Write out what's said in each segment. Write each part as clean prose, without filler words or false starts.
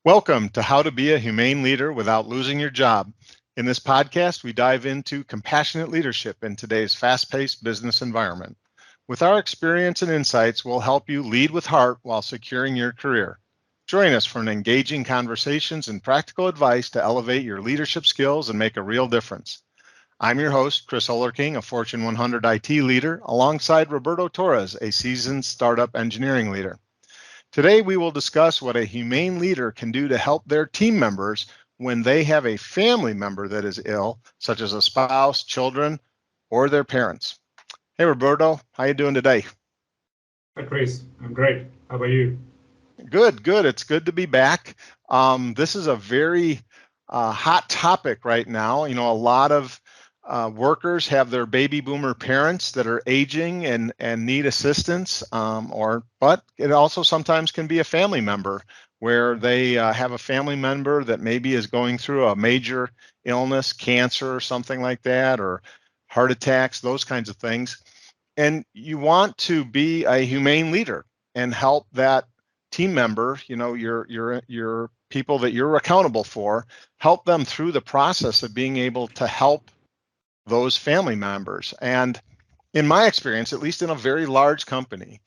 Welcome to How to Be a Humane Leader Without Losing Your Job. In this podcast, we dive into compassionate leadership in today's fast-paced business environment. With our experience and insights, we'll help you lead with heart while securing your career. Join us for engaging conversations and practical advice to elevate your leadership skills and make a real difference. I'm your host, Chris King, a Fortune 100 IT leader, alongside Roberto Torres, a seasoned startup engineering leader. Today, we will discuss what a humane leader can do to help their team members when they have a family member that is ill, such as a spouse, children, or their parents. Hey, Roberto, how you doing today? Hi, Chris. I'm great. How about you? Good. It's good to be back. This is a very hot topic right now. You know, a lot of workers have their baby boomer parents that are aging and need assistance, but it also sometimes can be a family member where they have a family member that maybe is going through a major illness, cancer or something like that, or heart attacks, those kinds of things. And you want to be a humane leader and help that team member, you know, your people that you're accountable for, help them through the process of being able to help those family members. And in my experience, at least in a very large company,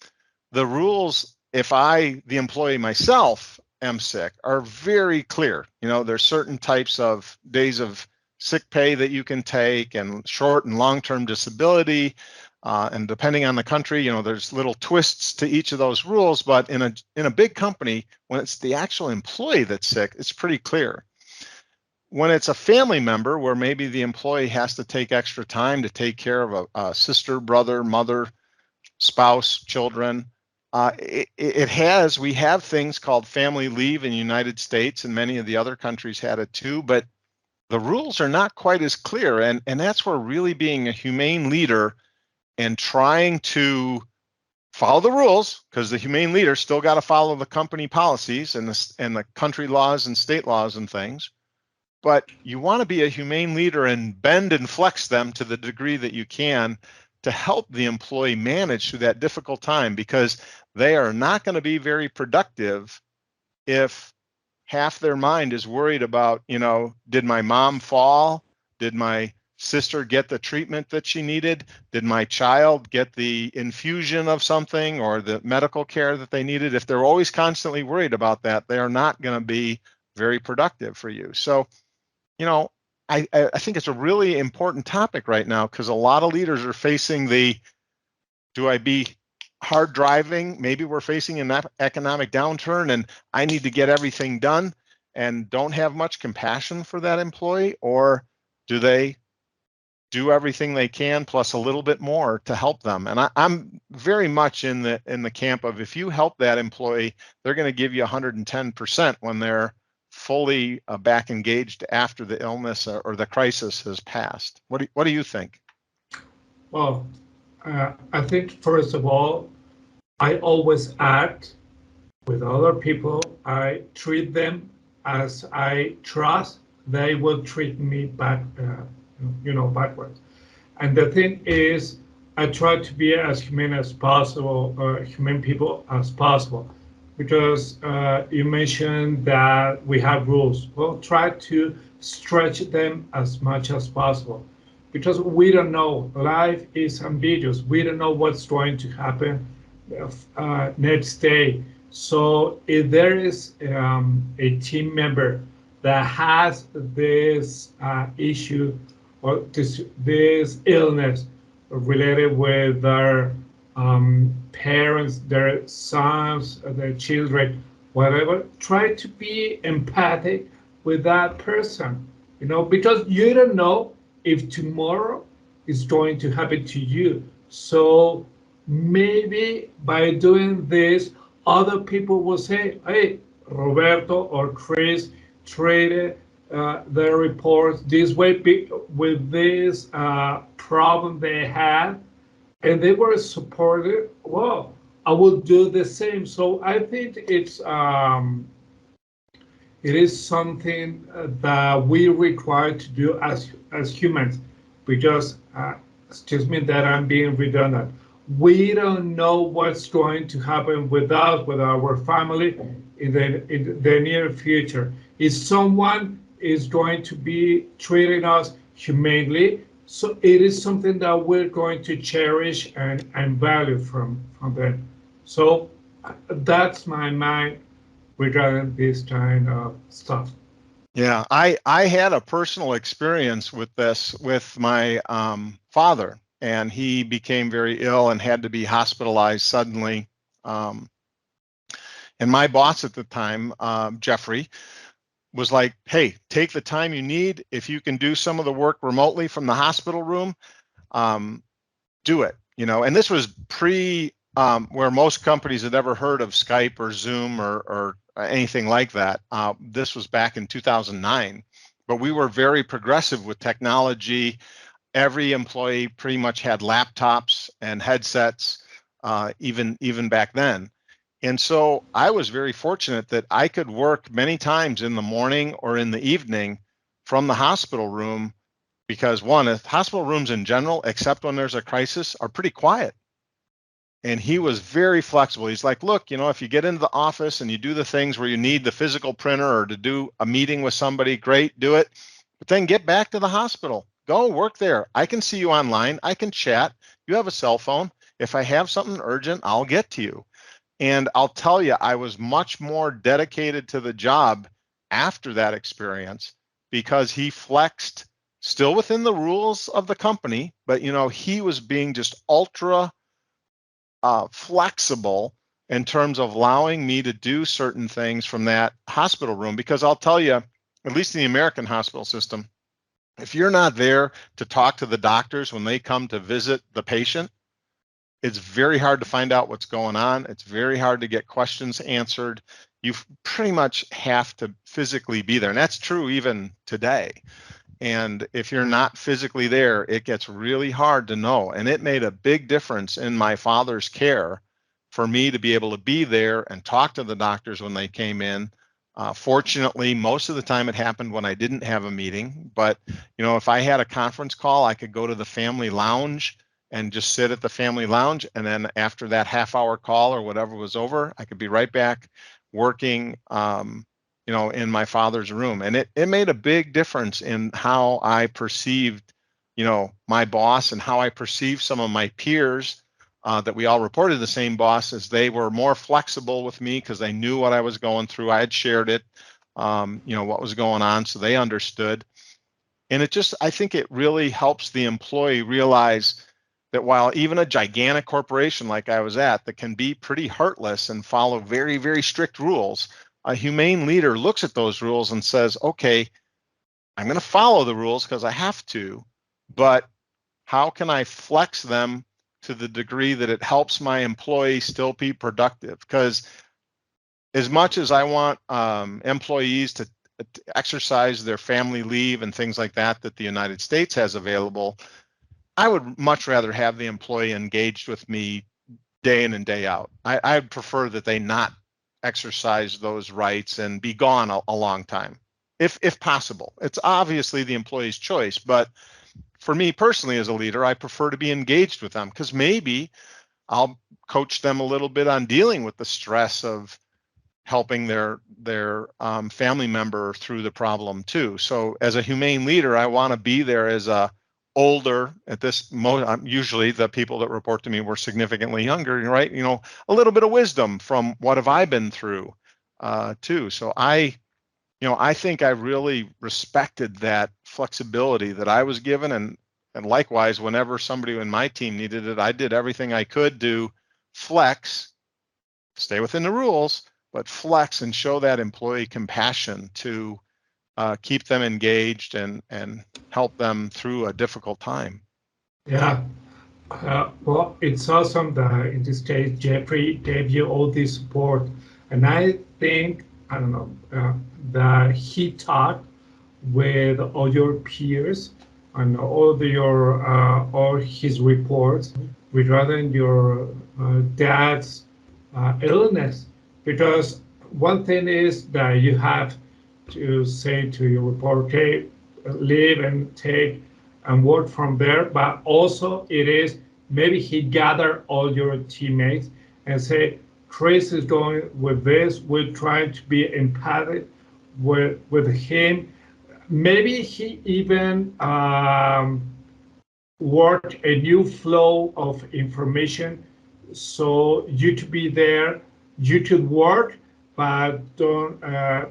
the rules, if I, the employee myself, am sick, are very clear. You know, there's certain types of days of sick pay that you can take, and short and long-term disability. And depending on the country, you know, there's little twists to each of those rules. But in a big company, when it's the actual employee that's sick, it's pretty clear. When it's a family member where maybe the employee has to take extra time to take care of a sister, brother, mother, spouse, children, we have things called family leave in the United States, and many of the other countries had it too, but the rules are not quite as clear. And that's where really being a humane leader and trying to follow the rules, because the humane leader still got to follow the company policies and the country laws and state laws and things. But you want to be a humane leader and bend and flex them to the degree that you can to help the employee manage through that difficult time, because they are not going to be very productive if half their mind is worried about, you know, did my mom fall? Did my sister get the treatment that she needed? Did my child get the infusion of something or the medical care that they needed? If they're always constantly worried about that, they are not going to be very productive for you. So, you know, I think it's a really important topic right now, because a lot of leaders are facing do I be hard driving? Maybe we're facing an economic downturn and I need to get everything done, and don't have much compassion for that employee, or do they do everything they can plus a little bit more to help them? And I'm very much in the camp of, if you help that employee, they're going to give you 110% when they're fully back engaged after the illness or the crisis has passed. What do you think? Well, I think, first of all, I always act with other people. I treat them as I trust they will treat me back, backwards. And the thing is, I try to be as humane as possible, humane people as possible. Because you mentioned that we have rules. Well, try to stretch them as much as possible, because we don't know. Life is ambiguous. We don't know what's going to happen next day. So if there is a team member that has this issue or this illness related with their parents, their sons, their children, whatever, try to be empathic with that person, because you don't know if tomorrow is going to happen to you. So maybe by doing this, other people will say, hey, Roberto or Chris traded their reports this way with this problem they had, and they were supported. Well, I will do the same. So I think it is something that we require to do as humans, because excuse me that I'm being redundant. We don't know what's going to happen with us, with our family, in the near future. If someone is going to be treating us humanely, so it is something that we're going to cherish and value from them. So that's my mind regarding this kind of stuff. Yeah, I had a personal experience with this with my father, and he became very ill and had to be hospitalized suddenly. Um, and my boss at the time, Jeffrey, was like, "Hey, take the time you need. If you can do some of the work remotely from the hospital room, um, do it." You know, and this was pre where most companies had ever heard of Skype or Zoom or anything like that. This was back in 2009, but we were very progressive with technology. Every employee pretty much had laptops and headsets, even back then. And so I was very fortunate that I could work many times in the morning or in the evening from the hospital room because one, hospital rooms in general, except when there's a crisis, are pretty quiet. And he was very flexible. He's like, look, if you get into the office and you do the things where you need the physical printer or to do a meeting with somebody, great, do it. But then get back to the hospital. Go work there. I can see you online. I can chat. You have a cell phone. If I have something urgent, I'll get to you. And I'll tell you, I was much more dedicated to the job after that experience because he flexed still within the rules of the company, but he was being just ultra flexible in terms of allowing me to do certain things from that hospital room. Because I'll tell you, at least in the American hospital system, if you're not there to talk to the doctors when they come to visit the patient, it's very hard to find out what's going on. It's very hard to get questions answered. You pretty much have to physically be there. And that's true even today. And if you're not physically there, it gets really hard to know. And it made a big difference in my father's care for me to be able to be there and talk to the doctors when they came in. Fortunately, most of the time it happened when I didn't have a meeting. But, if I had a conference call, I could go to the family lounge and just sit at the family lounge. And then after that half-hour call or whatever was over, I could be right back working in my father's room. And it made a big difference in how I perceived, my boss and how I perceived some of my peers that we all reported the same boss, as they were more flexible with me because they knew what I was going through. I had shared it, what was going on, so they understood. And I think it really helps the employee realize that while even a gigantic corporation like I was at that can be pretty heartless and follow very, very strict rules, a humane leader looks at those rules and says, okay, I'm going to follow the rules because I have to, but how can I flex them to the degree that it helps my employee still be productive? Because as much as I want employees to exercise their family leave and things like that the United States has available, I would much rather have the employee engaged with me day in and day out. I'd prefer that they not exercise those rights and be gone a long time, if possible. It's obviously the employee's choice, but for me personally as a leader, I prefer to be engaged with them because maybe I'll coach them a little bit on dealing with the stress of helping their family member through the problem too. So as a humane leader, I want to be there as a older at this moment. Usually the people that report to me were significantly younger, right? A little bit of wisdom from what have I been through too. So I think I really respected that flexibility that I was given. And likewise, whenever somebody in my team needed it, I did everything I could to flex, stay within the rules, but flex and show that employee compassion to keep them engaged and help them through a difficult time. Yeah. Well, it's awesome that in this case, Jeffrey gave you all this support. And I think, I don't know, that he taught with all your peers and all his reports regarding your dad's illness. Because one thing is that you have to say to your report, okay, leave and take and work from there, but also it is maybe he gathered all your teammates and say, Chris is going with this. We're trying to be empathic with him. Maybe he even worked a new flow of information, so you to be there, you to work, but don't.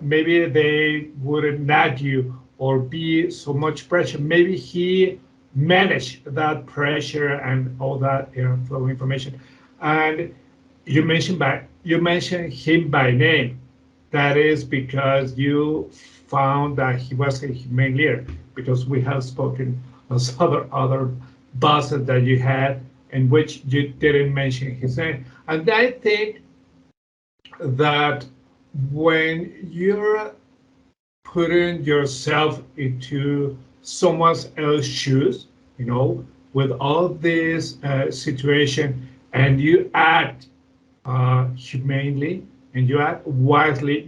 Maybe they wouldn't nag you or be so much pressure. Maybe he managed that pressure and all that flow of information. And you mentioned him by name. That is because you found that he was a humane leader, because we have spoken of other bosses that you had in which you didn't mention his name. And I think that when you're putting yourself into someone else's shoes, with all this situation, and you act humanely and you act wisely,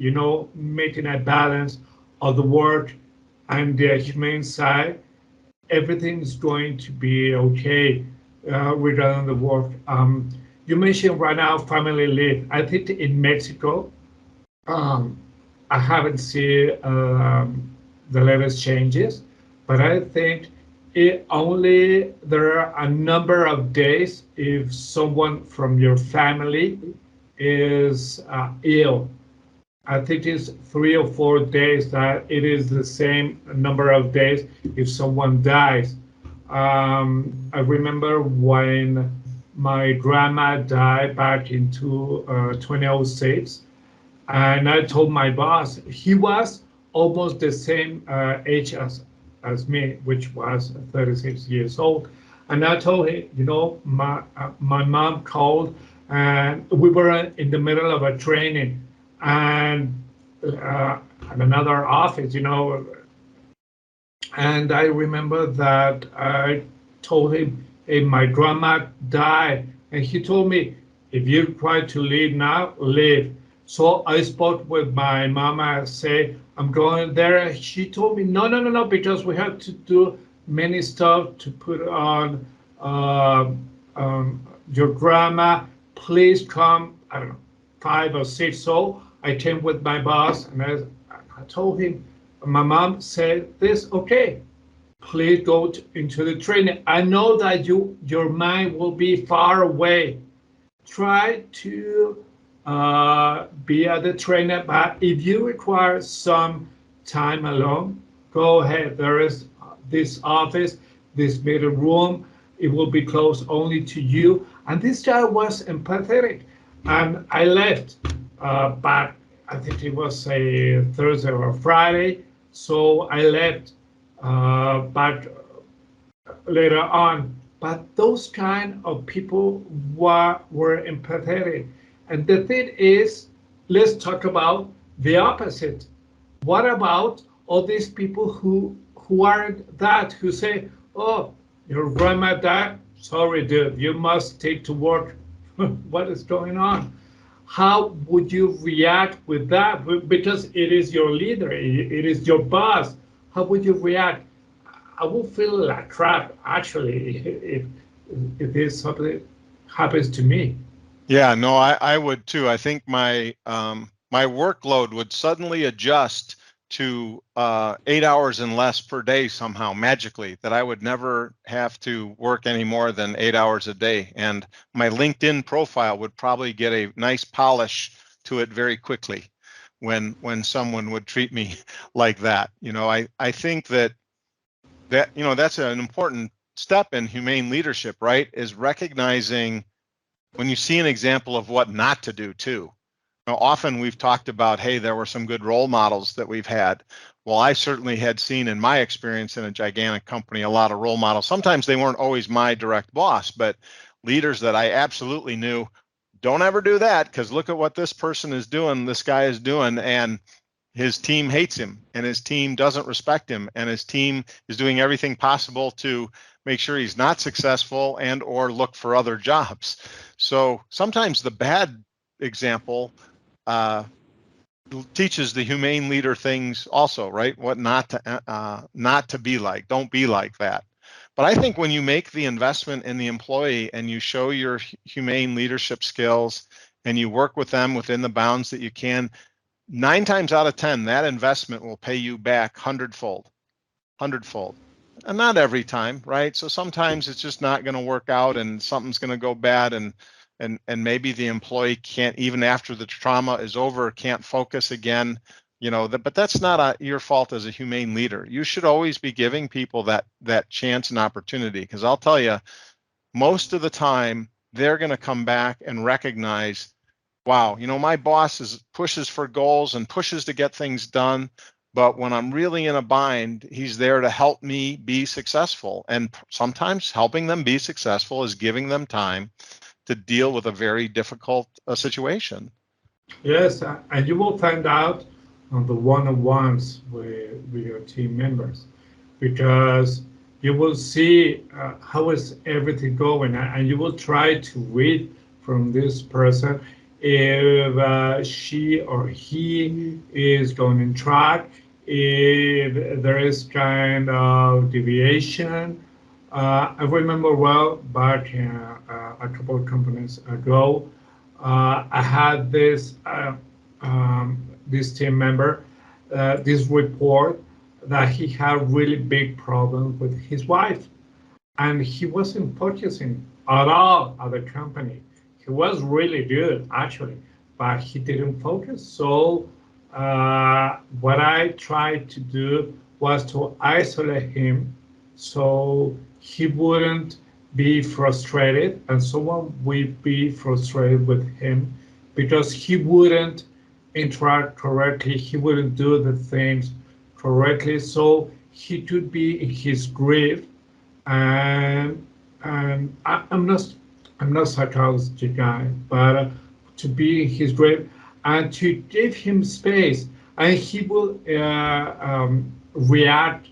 making a balance of the work and the humane side, everything's going to be okay regarding the work. You mentioned right now family leave. I think in Mexico, um, I haven't seen the latest changes, but I think there are a number of days if someone from your family is ill. I think it's 3 or 4 days that it is the same number of days if someone dies. I remember when my grandma died back in 2006, and I told my boss, he was almost the same age as me, which was 36 years old. And I told him, my mom called, and we were in the middle of a training, and at another office, and I remember that I told him, hey, my grandma died. And he told me, if you try to leave now, leave. So I spoke with my mama, say, I'm going there. She told me, no, no, no, no, because we have to do many stuff to put on your grandma. Please come, I don't know, 5 or 6. So I came with my boss, and I told him, my mom said this, okay, please go into the training. I know that your mind will be far away. Try to be at the trainer, but if you require some time alone, go ahead. There is this office, this meeting room. It will be closed only to you. And this guy was empathetic. And I left, but I think it was a Thursday or a Friday. So I left back later on. But those kind of people were empathetic. And the thing is, let's talk about the opposite. What about all these people who aren't that, who say, oh, your grandma died? Sorry, dude, you must take to work. What is going on? How would you react with that? Because it is your leader, it is your boss. How would you react? I will feel like crap, actually, if this something happens to me. Yeah, no, I would too. I think my my workload would suddenly adjust to 8 hours and less per day somehow magically, that I would never have to work any more than 8 hours a day. And my LinkedIn profile would probably get a nice polish to it very quickly when someone would treat me like that. I think that that's an important step in humane leadership, right? Is recognizing when you see an example of what not to do too. Often we've talked about, hey, there were some good role models that we've had. Well, I certainly had seen in my experience in a gigantic company a lot of role models. Sometimes they weren't always my direct boss, but leaders that I absolutely knew, don't ever do that, because look at what this person is doing, this guy is doing, and his team hates him, and his team doesn't respect him, and his team is doing everything possible to make sure he's not successful and or look for other jobs. So sometimes the bad example teaches the humane leader things also, right? What not to be like. Don't be like that. But I think when you make the investment in the employee and you show your humane leadership skills and you work with them within the bounds that you can, 9 times out of 10, that investment will pay you back hundredfold. And not every time, right? So sometimes it's just not going to work out and something's going to go bad, and maybe the employee can't, even after the trauma is over, can't focus again. But that's not your fault as a humane leader. You should always be giving people that chance and opportunity, because I'll tell you, most of the time they're going to come back and recognize, wow, my boss pushes for goals and pushes to get things done, but when I'm really in a bind, he's there to help me be successful. And sometimes helping them be successful is giving them time to deal with a very difficult situation. Yes, and you will find out on the one-on-ones with your team members, because you will see how is everything going, and you will try to read from this person if she or he is going in track, if there is kind of deviation. I remember well back a couple of companies ago, I had this team member, this report that he had really big problems with his wife, and he wasn't focusing at all at the company. He was really good actually, but he didn't focus. So what I tried to do was to isolate him so he wouldn't be frustrated and someone would be frustrated with him, because he wouldn't interact correctly, he wouldn't do the things correctly, so he could be in his grief. And I'm not psychologist guy, but to be in his grave and to give him space, and he will react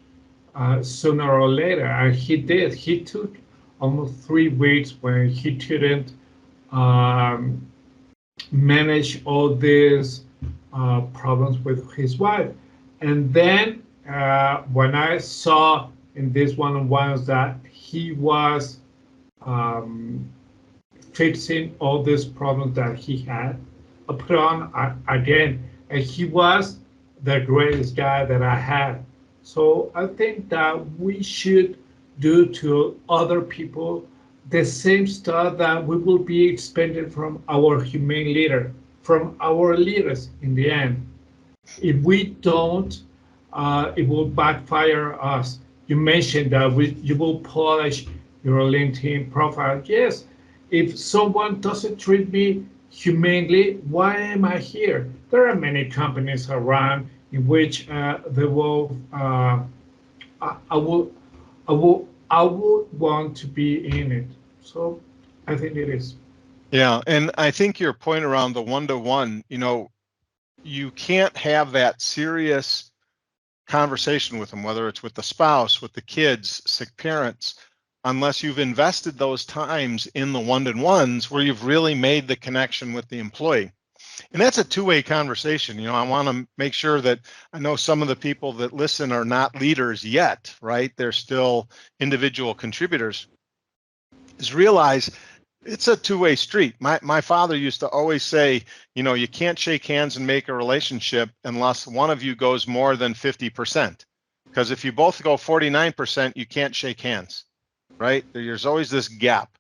sooner or later. And he did. He took almost 3 weeks when he couldn't um, manage all these problems with his wife. And then when I saw in these one-on-ones that he was um, fixing all these problems that he had, I put on again, and he was the greatest guy that I had. So I think that we should do to other people the same stuff that we will be expected from our humane leader, from our leaders in the end. If we don't, it will backfire us. You mentioned that you will polish your LinkedIn profile. Yes, if someone doesn't treat me humanely, why am I here? There are many companies around in which they will. I will. I will want to be in it. So I think it is. Yeah, and I think your point around the one-to-one, you can't have that serious conversation with them, whether it's with the spouse, with the kids, sick parents, unless you've invested those times in the one-to-ones where you've really made the connection with the employee. And that's a two-way conversation. I want to make sure that I know some of the people that listen are not leaders yet, right? They're still individual contributors. Is realize it's a two-way street. My father used to always say, you can't shake hands and make a relationship unless one of you goes more than 50%. Because if you both go 49%, you can't shake hands, right? There's always this gap.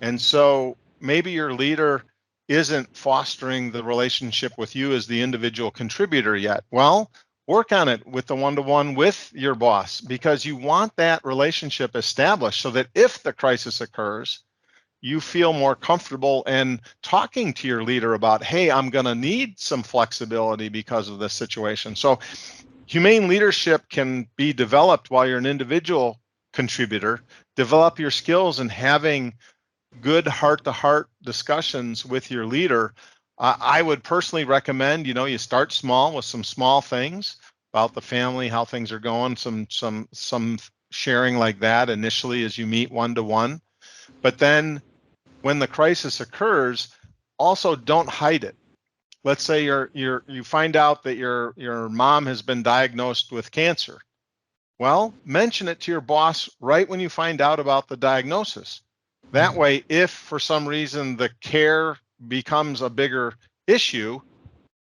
And so maybe your leader isn't fostering the relationship with you as the individual contributor yet. Well, work on it with the one-to-one with your boss, because you want that relationship established so that if the crisis occurs, you feel more comfortable in talking to your leader about, hey, I'm going to need some flexibility because of this situation. So humane leadership can be developed while you're an individual contributor. Develop your skills in having good heart-to-heart discussions with your leader. I would personally recommend, you start small with some small things about the family, how things are going, some sharing like that initially as you meet one-to-one. But then when the crisis occurs, also don't hide it. Let's say you find out that your mom has been diagnosed with cancer. Well, mention it to your boss right when you find out about the diagnosis. That way, if for some reason the care becomes a bigger issue,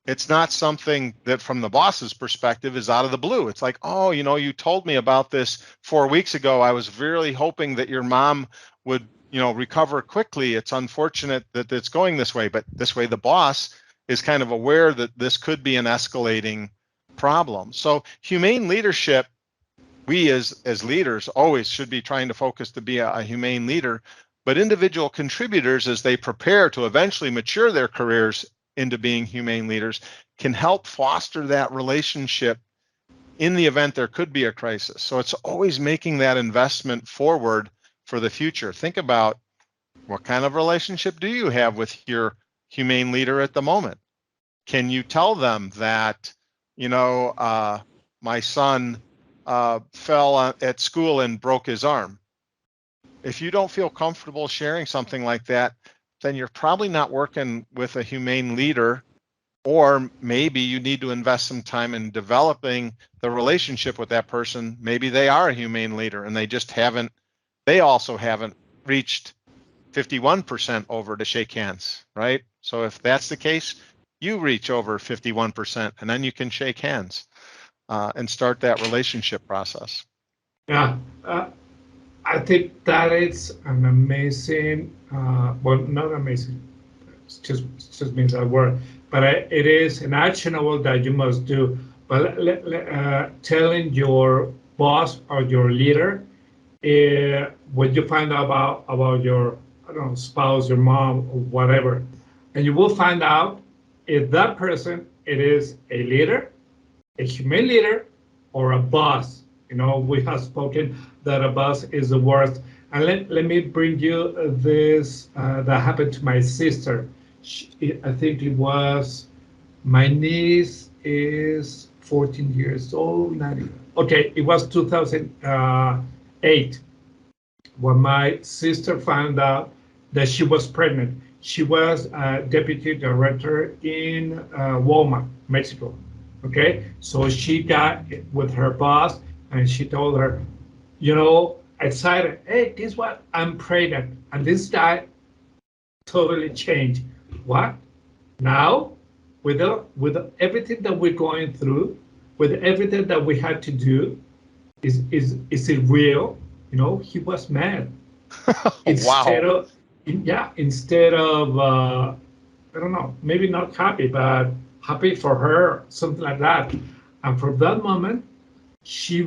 it's not something that from the boss's perspective is out of the blue. It's like, oh, you told me about this 4 weeks ago. I was really hoping that your mom would, recover quickly. It's unfortunate that it's going this way, but this way the boss is kind of aware that this could be an escalating problem. So humane leadership, we as leaders always should be trying to focus to be a humane leader, but individual contributors, as they prepare to eventually mature their careers into being humane leaders, can help foster that relationship in the event there could be a crisis. So it's always making that investment forward for the future. Think about, what kind of relationship do you have with your humane leader at the moment? Can you tell them that, my son fell at school and broke his arm? If you don't feel comfortable sharing something like that, then you're probably not working with a humane leader, or maybe you need to invest some time in developing the relationship with that person. Maybe they are a humane leader and they also haven't reached 51% over to shake hands, right? So if that's the case, you reach over 51% and then you can shake hands and start that relationship process. Yeah, I think that is an amazing, well, not amazing, it just means that word, but it is an actionable that you must do. But telling your boss or your leader, when you find out about your, I don't know, spouse, your mom, or whatever, and you will find out if that person, it is a leader, a humane leader, or a boss. We have spoken that a boss is the worst. And let me bring you this that happened to my sister. I think it was, my niece is 14 years old. Okay, it was 2008 when my sister found out that she was pregnant. She was a deputy director in Walmart, Mexico. Okay, so she got with her boss and she told her, excited, hey, guess what? I'm pregnant. And this guy totally changed. What? Now, with everything that we're going through, with everything that we had to do, is it real? He was mad. Instead Wow. of, instead of, I don't know, maybe not happy, but happy for her, something like that. And from that moment, she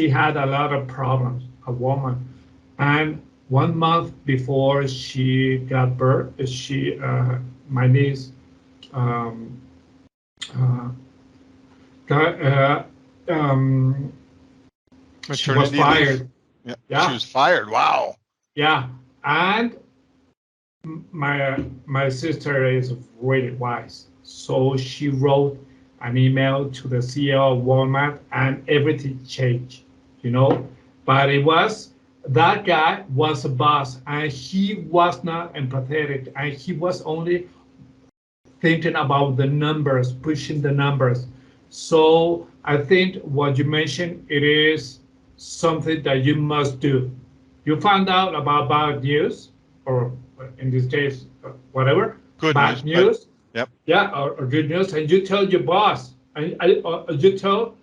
had a lot of problems, a woman. And 1 month before she got birth, my niece, um, uh, got, she was Maternity leave. fired. Yeah, she Yeah, was fired. Wow. yeah. And my sister is really wise, so she wrote an email to the CEO of Walmart, and everything changed. But that guy was a boss, and he was not empathetic, and he was only thinking about the numbers, pushing the numbers. So I think what you mentioned, it is something that you must do. You found out about bad news, or in this case, whatever, Good news, bad but news, yep. yeah, or good news, and you tell your boss, and you tell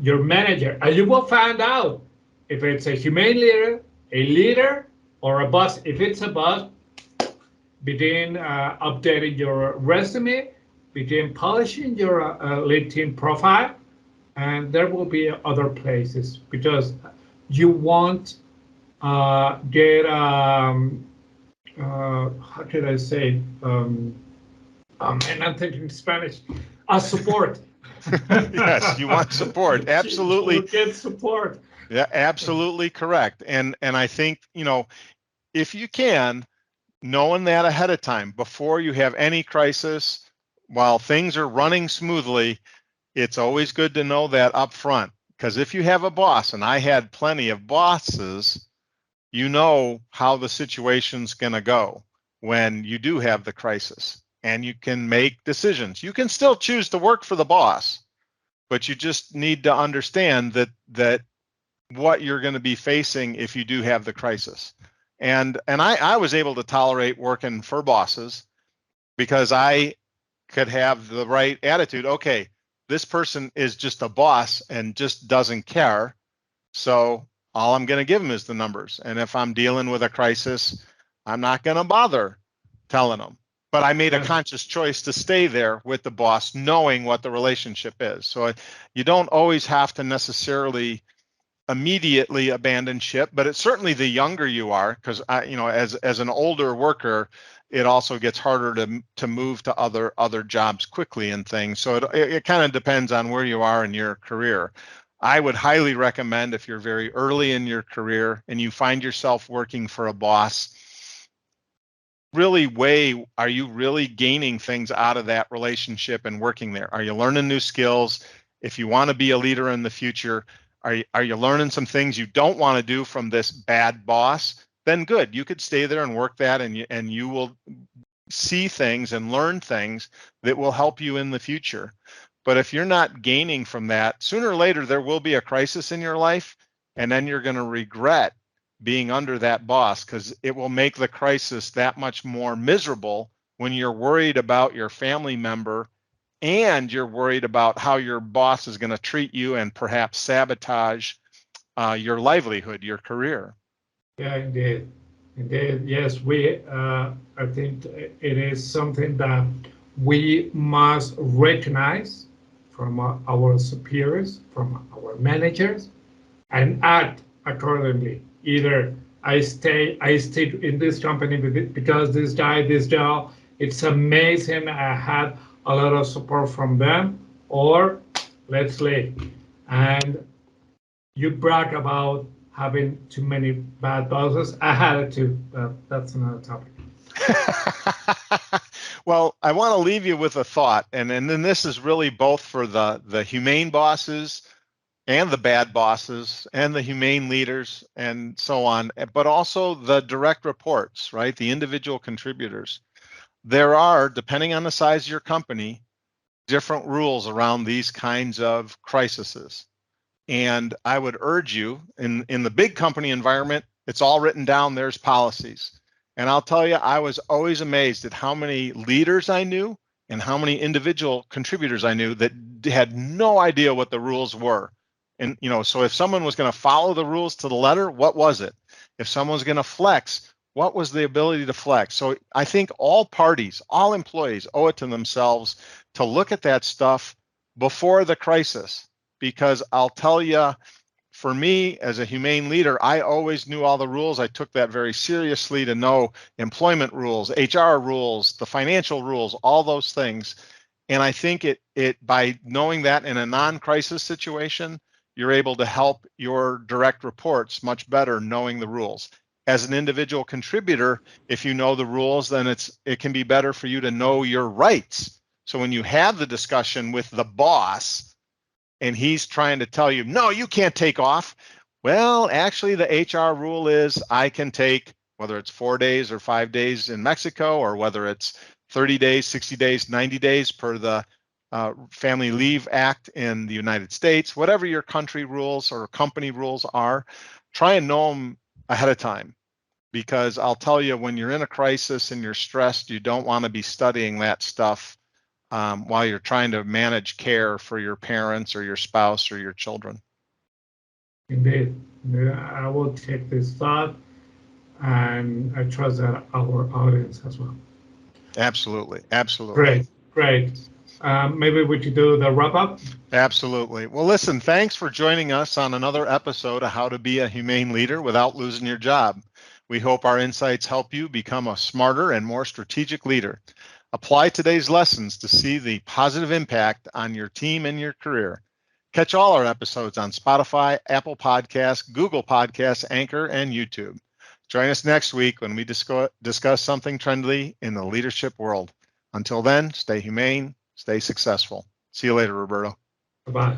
your manager, and you will find out if it's a humane leader, a leader, or a boss. If it's a boss, begin updating your resume, begin polishing your LinkedIn profile, and there will be other places, because you won't get, how can I say, and I'm thinking Spanish, support. Yes, you want support. You will Absolutely. get support. Yeah, absolutely correct. And I think, if you can, knowing that ahead of time, before you have any crisis, while things are running smoothly, it's always good to know that up front. Because if you have a boss, and I had plenty of bosses, you know how the situation's going to go when you do have the crisis, and you can make decisions. You can still choose to work for the boss, but you just need to understand that what you're going to be facing if you do have the crisis. And I was able to tolerate working for bosses because I could have the right attitude. Okay, this person is just a boss and just doesn't care. So all I'm going to give them is the numbers. And if I'm dealing with a crisis, I'm not going to bother telling them. But I made a conscious choice to stay there with the boss, knowing what the relationship is. So you don't always have to necessarily immediately abandon ship, but it's certainly the younger you are, because as an older worker, it also gets harder to move to other jobs quickly and things. So it kind of depends on where you are in your career. I would highly recommend, if you're very early in your career and you find yourself working for a boss, really weigh, are you really gaining things out of that relationship and working there? Are you learning new skills? If you want to be a leader in the future, are you learning some things you don't want to do from this bad boss? Then good, you could stay there and work that, and you will see things and learn things that will help you in the future. But if you're not gaining from that, sooner or later there will be a crisis in your life, and then you're going to regret being under that boss, because it will make the crisis that much more miserable when you're worried about your family member and you're worried about how your boss is going to treat you and perhaps sabotage your livelihood, your career. Yeah, indeed. Indeed, yes, I think it is something that we must recognize from our superiors, from our managers, and act accordingly. Either I stay in this company because this job, it's amazing. I had a lot of support from them, or let's leave. And you brag about having too many bad bosses. I had it too, but that's another topic. Well, I want to leave you with a thought, and then this is really both for the humane bosses and the bad bosses and the humane leaders and so on, but also the direct reports, right? The individual contributors. There are, depending on the size of your company, different rules around these kinds of crises. And I would urge you, in the big company environment, it's all written down, there's policies. And I'll tell you, I was always amazed at how many leaders I knew and how many individual contributors I knew that had no idea what the rules were. And, so if someone was going to follow the rules to the letter, what was it? If someone was going to flex, what was the ability to flex? So I think all parties, all employees owe it to themselves to look at that stuff before the crisis. Because I'll tell you, for me as a humane leader, I always knew all the rules. I took that very seriously to know employment rules, HR rules, the financial rules, all those things. And I think it by knowing that in a non-crisis situation, you're able to help your direct reports much better knowing the rules. As an individual contributor, if you know the rules, then it can be better for you to know your rights. So when you have the discussion with the boss, and he's trying to tell you, no, you can't take off. Well, actually, the HR rule is I can take, whether it's 4 days or 5 days in Mexico, or whether it's 30 days, 60 days, 90 days per the Family Leave Act in the United States, whatever your country rules or company rules are, try and know them ahead of time. Because I'll tell you, when you're in a crisis and you're stressed, you don't want to be studying that stuff while you're trying to manage care for your parents or your spouse or your children. Indeed. I will take this thought, and I trust that our audience as well. Absolutely. Great. Maybe we could do the wrap up. Absolutely. Well, listen, thanks for joining us on another episode of How to Be a Humane Leader Without Losing Your Job. We hope our insights help you become a smarter and more strategic leader. Apply today's lessons to see the positive impact on your team and your career. Catch all our episodes on Spotify, Apple Podcasts, Google Podcasts, Anchor, and YouTube. Join us next week when we discuss something trendy in the leadership world. Until then, stay humane, stay successful. See you later, Roberto. Bye-bye.